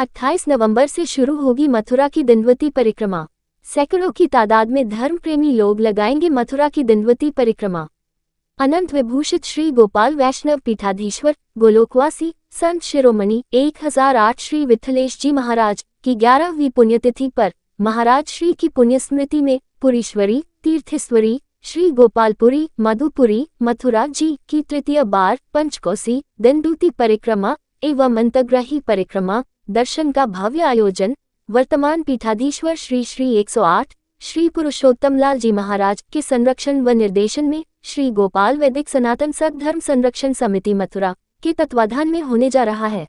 28 नवंबर से शुरू होगी मथुरा की दंडवती परिक्रमा। सैकड़ों की तादाद में धर्म प्रेमी लोग लगाएंगे मथुरा की दंडवती परिक्रमा। अनंत विभूषित श्री गोपाल वैष्णव पीठाधीश्वर गोलोकवासी संत शिरोमणि 1008 श्री विठलेश जी महाराज की 11वीं पुण्यतिथि पर महाराज श्री की पुण्य स्मृति में पुरीश्वरी तीर्थेश्वरी श्री गोपालपुरी मधुपुरी मथुरा जी की तृतीय बार पंचकोसी दंडवती परिक्रमा एवं अंतर्ग्रही परिक्रमा दर्शन का भव्य आयोजन वर्तमान पीठाधीश्वर श्री श्री 108 श्री पुरुषोत्तम लाल जी महाराज के संरक्षण व निर्देशन में श्री गोपाल वैदिक सनातन सत धर्म संरक्षण समिति मथुरा के तत्वाधान में होने जा रहा है।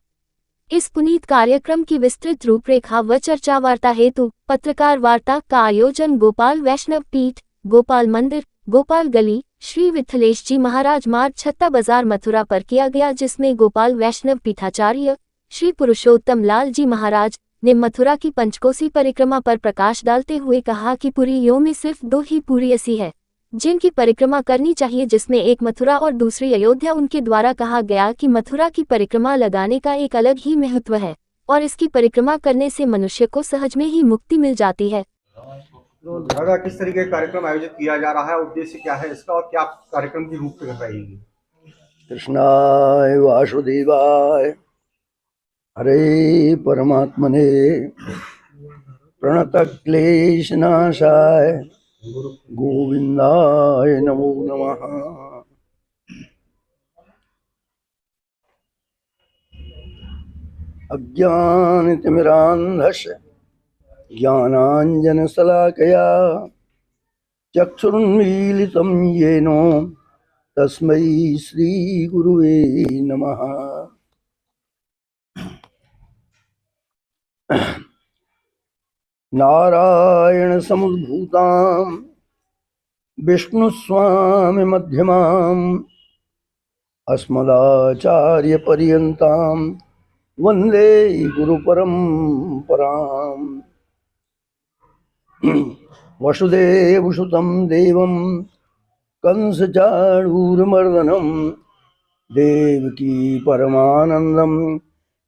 इस पुनीत कार्यक्रम की विस्तृत रूपरेखा व चर्चा वार्ता हेतु पत्रकार वार्ता का आयोजन गोपाल वैष्णव पीठ गोपाल मंदिर गोपाल गली श्री विठलेश जी महाराज मार्ग छत्ता बाजार मथुरा पर किया गया, जिसमें गोपाल वैष्णव पीठाचार्य श्री पुरुषोत्तम लाल जी महाराज ने मथुरा की पंचकोसी परिक्रमा पर प्रकाश डालते हुए कहा कि पुरियों में सिर्फ 2 ही पुरी ऐसी है जिनकी परिक्रमा करनी चाहिए, जिसमें एक मथुरा और दूसरी अयोध्या। उनके द्वारा कहा गया कि मथुरा की परिक्रमा लगाने का एक अलग ही महत्व है और इसकी परिक्रमा करने से मनुष्य को सहज में ही मुक्ति मिल जाती है। तो दादा, किस तरीके का कार्यक्रम आयोजित किया जा रहा है, उद्देश्य क्या है इसका और क्या कार्यक्रम की रूपरेखा रहेगी? कृष्णाय वासुदेवाय हरे परमात्मने प्रणत क्लेशनाशाय गोविंदाय नमो नमः। अज्ञानतिमिरान्धस्य ज्ञानाञ्जनशलाकया चक्षुरुन्मीलितं येन तस्मै श्रीगुरुवे नमः। नारायण समुद्भूतां विष्णुस्वामी मध्यमाम् अस्मदाचार्य पर्यन्तां वन्दे गुरुपरम्पराम्। वसुदेवसुतं देवं कंसचाणूरमर्दनं देवकी परमानन्दं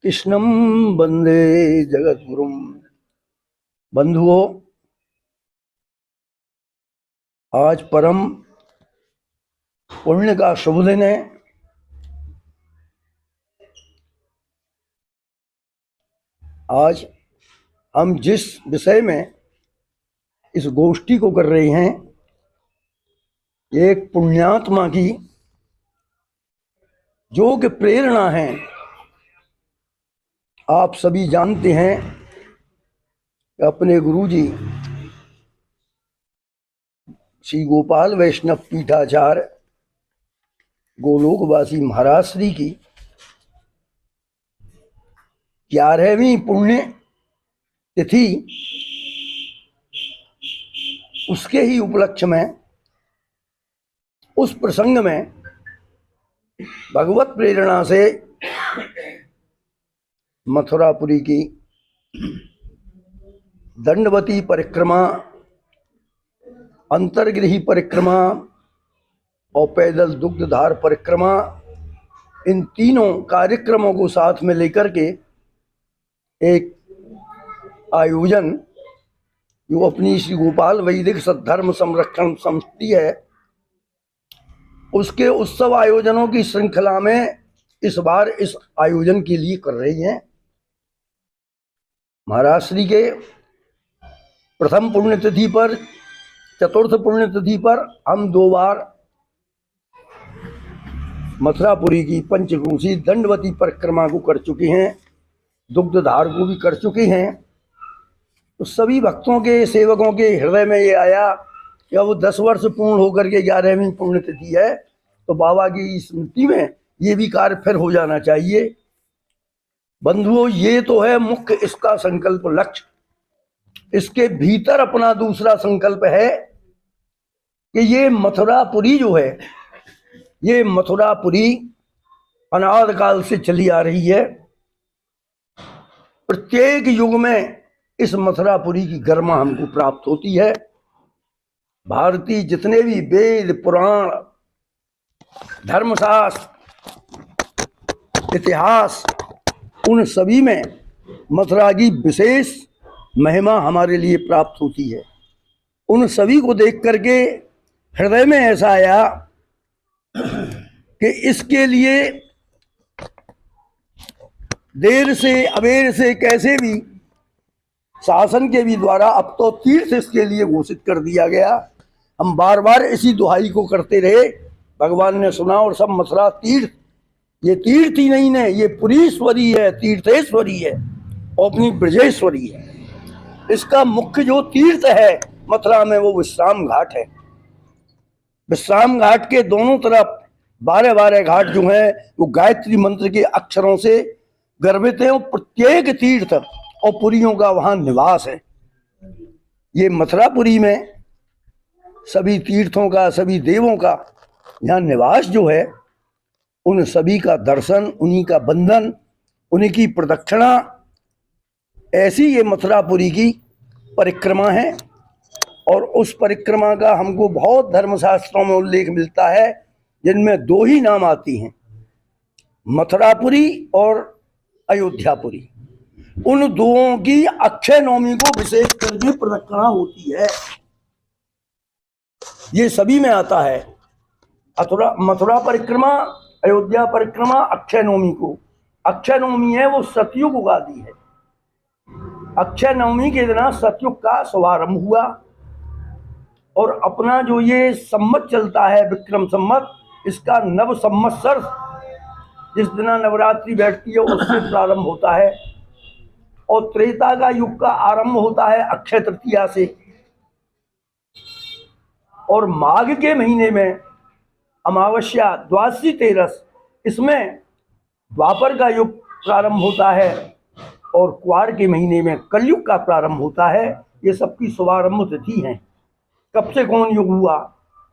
कृष्णं वन्दे जगद्गुरुं। बंधुओं, आज परम पुण्य का शुभ दिन है। आज हम जिस विषय में इस गोष्ठी को कर रहे हैं, एक पुण्यात्मा की जो कि प्रेरणा है। आप सभी जानते हैं कि अपने गुरुजी श्री गोपाल वैष्णव पीठाचार्य गोलोकवासी महाराज श्री की 11वीं पुण्य तिथि, उसके ही उपलक्ष्य में उस प्रसंग में भगवत प्रेरणा से मथुरापुरी की दंडवती परिक्रमा, अंतर्गृही परिक्रमा और पैदल दुग्धधार परिक्रमा, इन तीनों कार्यक्रमों को साथ में लेकर के एक आयोजन जो अपनी श्री गोपाल वैदिक सद्धर्म संरक्षण समिति है, उसके उत्सव आयोजनों की श्रृंखला में इस बार इस आयोजन के लिए कर रही हैं। महाराज श्री के प्रथम पुण्यतिथि पर, चतुर्थ पुण्यतिथि पर हम 2 बार मथुरापुरी की पंचकोसी दंडवती परिक्रमा को कर चुके हैं, दुग्धधार को भी कर चुके हैं। तो सभी भक्तों के सेवकों के हृदय में ये आया कि अब 10 वर्ष पूर्ण होकर के 11वीं पुण्यतिथि है, तो बाबा की स्मृति में ये भी कार्य फिर हो जाना चाहिए। बंधुओं, ये तो है मुख्य इसका संकल्प लक्ष्य। इसके भीतर अपना दूसरा संकल्प है कि ये मथुरापुरी जो है, ये मथुरापुरी अनादि काल से चली आ रही है। प्रत्येक युग में इस मथुरापुरी की गरिमा हमको प्राप्त होती है। भारतीय जितने भी वेद पुराण धर्मशास्त्र इतिहास, उन सभी में मथुरा की विशेष महिमा हमारे लिए प्राप्त होती है। उन सभी को देख करके हृदय में ऐसा आया कि इसके लिए देर से अबेर से कैसे भी शासन के भी द्वारा अब तो तीर्थ इसके लिए घोषित कर दिया गया। हम बार बार इसी दुहाई को करते रहे, भगवान ने सुना और सब मथुरा तीर्थ, ये तीर्थ ही नहीं है, ये पुरीश्वरी है, तीर्थेश्वरी है और अपनी ब्रजेश्वरी है। इसका मुख्य जो तीर्थ है मथुरा में वो विश्राम घाट है। विश्राम घाट के दोनों तरफ 12-12 घाट जो हैं वो गायत्री मंत्र के अक्षरों से गर्भित हैं और प्रत्येक तीर्थ और पुरियों का वहां निवास है। ये मथुरापुरी में सभी तीर्थों का, सभी देवों का यहाँ निवास जो है, उन सभी का दर्शन, उन्हीं का बंधन, उन्हीं की प्रदक्षिणा, ऐसी ये मथुरापुरी की परिक्रमा है। और उस परिक्रमा का हमको बहुत धर्मशास्त्रों में उल्लेख मिलता है, जिनमें 2 ही नाम आती हैं, मथुरापुरी और अयोध्यापुरी। उन दोनों की अक्षय नवमी को विशेष करके प्रदक्षिणा होती है। ये सभी में आता है। मथुरा परिक्रमा, अयोध्या परिक्रमा अक्षय नवमी को। अक्षय नवमी है वो सतयुग उगादी है। अक्षय नवमी के दिन सतयुग का शुभारंभ हुआ और अपना जो ये सम्मत चलता है विक्रम सम्मत, इसका नव संवत्सर जिस दिन नवरात्रि बैठती है उससे प्रारंभ होता है और त्रेता का युग का आरंभ होता है अक्षय तृतीया से। और माघ के महीने में अमावस्या द्वादशी तेरस, इसमें द्वापर का युग प्रारंभ होता है और क्वार के महीने में कलयुग का प्रारंभ होता है। ये सबकी शुभारंभ तिथि है। कब से कौन युग हुआ,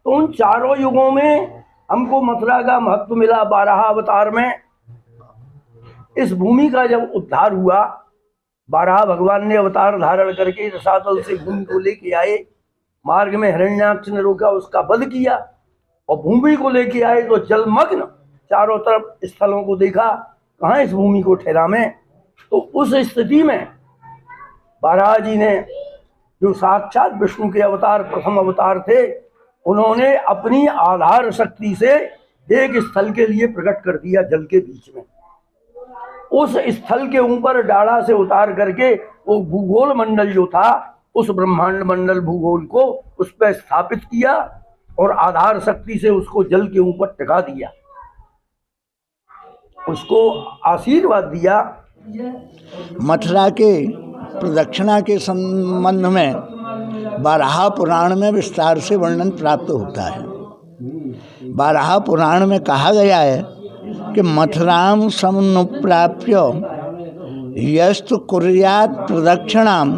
तो उन चारों युगों में हमको मथुरा का महत्व मिला। 12 अवतार में इस भूमि का जब उद्धार हुआ, 12 भगवान ने अवतार धारण करके रसातल से भूमि को लेके आए। मार्ग में हिरण्याक्ष ने रोका, उसका वध किया और भूमि को लेके आए तो जलमग्न चारों तरफ स्थलों को देखा, कहाँ इस भूमि को ठहरा में। तो उस स्थिति में बारहा जी ने, जो साक्षात विष्णु के अवतार, प्रथम अवतार थे, उन्होंने अपनी आधार शक्ति से एक स्थल के लिए प्रकट कर दिया जल के बीच में। उस स्थल के ऊपर डाढ़ा से उतार करके वो भूगोल मंडल जो था, उस ब्रह्मांड मंडल भूगोल को उस पर स्थापित किया और आधार शक्ति से उसको जल के ऊपर टिका दिया, उसको आशीर्वाद दिया। मथुरा के प्रदक्षिणा के संबंध में बारहा पुराण में विस्तार से वर्णन प्राप्त होता है। बारहा पुराण में कहा गया है कि मथुराम समनुप्राप्य यस्तु कुर्यात् प्रदक्षिणाम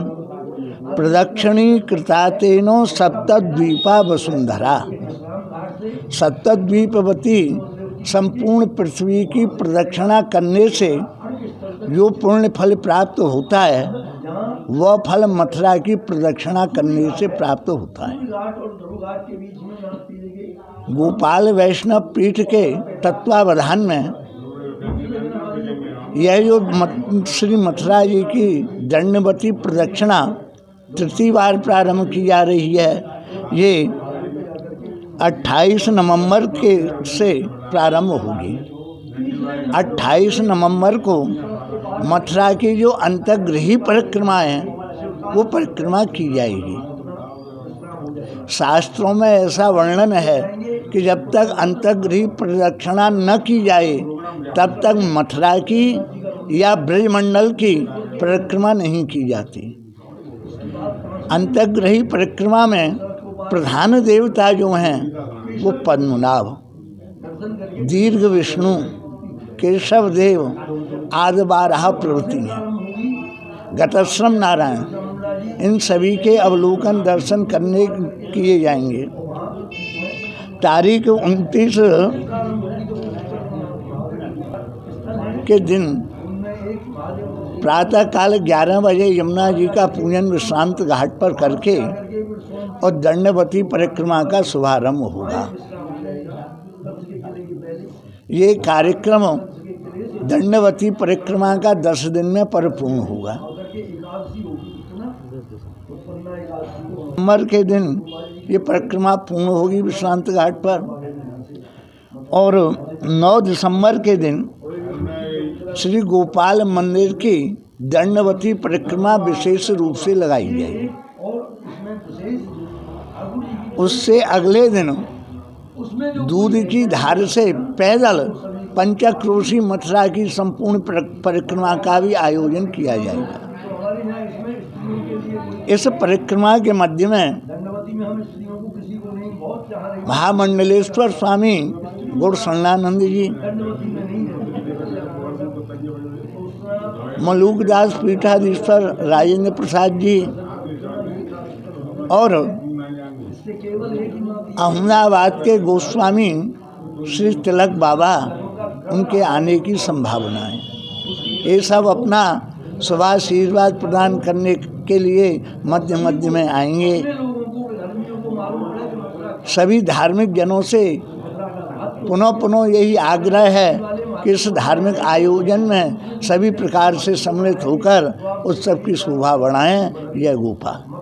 प्रदक्षिणी कृतातेनो सप्तद्वीपा वसुंधरा। सप्तद्वीपवती संपूर्ण पृथ्वी की प्रदक्षिणा करने से जो पुण्य फल प्राप्त होता है, वह फल मथुरा की प्रदक्षिणा करने से प्राप्त होता है। गोपाल वैष्णव पीठ के तत्वावधान में यह जो श्री मथुरा जी की दंडवती प्रदक्षिणा तृतीय बार प्रारंभ की जा रही है, ये 28 नवंबर के से प्रारंभ होगी। 28 नवंबर को मथुरा की जो अंतर्गृही परिक्रमा है वो परिक्रमा की जाएगी। शास्त्रों में ऐसा वर्णन है कि जब तक अंतर्गृही प्रदक्षिणा न की जाए तब तक मथुरा की या ब्रजमंडल की परिक्रमा नहीं की जाती। अंतर्गृही परिक्रमा में प्रधान देवता जो हैं वो पद्मनाभ, दीर्घ विष्णु, केशव देव आदि 12 प्रवृत्ति हैं। गतश्रम नारायण, इन सभी के अवलोकन दर्शन करने किए जाएंगे। तारीख 29 के दिन प्रातःकाल 11 बजे यमुना जी का पूजन विश्रांत घाट पर करके और दंडवती परिक्रमा का शुभारंभ होगा। ये कार्यक्रम दंडवती परिक्रमा का 10 दिन में परिपूर्ण होगा। दिसंबर के दिन ये परिक्रमा पूर्ण होगी विश्रांत घाट पर, और 9 दिसंबर के दिन श्री गोपाल मंदिर की दंडवती परिक्रमा विशेष रूप से लगाई जाएगी। उससे अगले दिन दूध की धार से पैदल पंचक्रोशी मथुरा की संपूर्ण परिक्रमा का भी आयोजन किया जाएगा। इस परिक्रमा के मध्य में महामंडलेश्वर स्वामी गुरुशरणानंद जी, मलूकदास पीठाधीश्वर राजेंद्र प्रसाद जी और अहमदाबाद के गोस्वामी श्री तिलक बाबा, उनके आने की संभावना है। ये सब अपना शुभाशीर्वाद प्रदान करने के लिए मध्य मध्य में आएंगे। सभी धार्मिक जनों से पुनः यही आग्रह है कि इस धार्मिक आयोजन में सभी प्रकार से सम्मिलित होकर उत्सव की शोभा बढ़ाएं। जय गोपाल।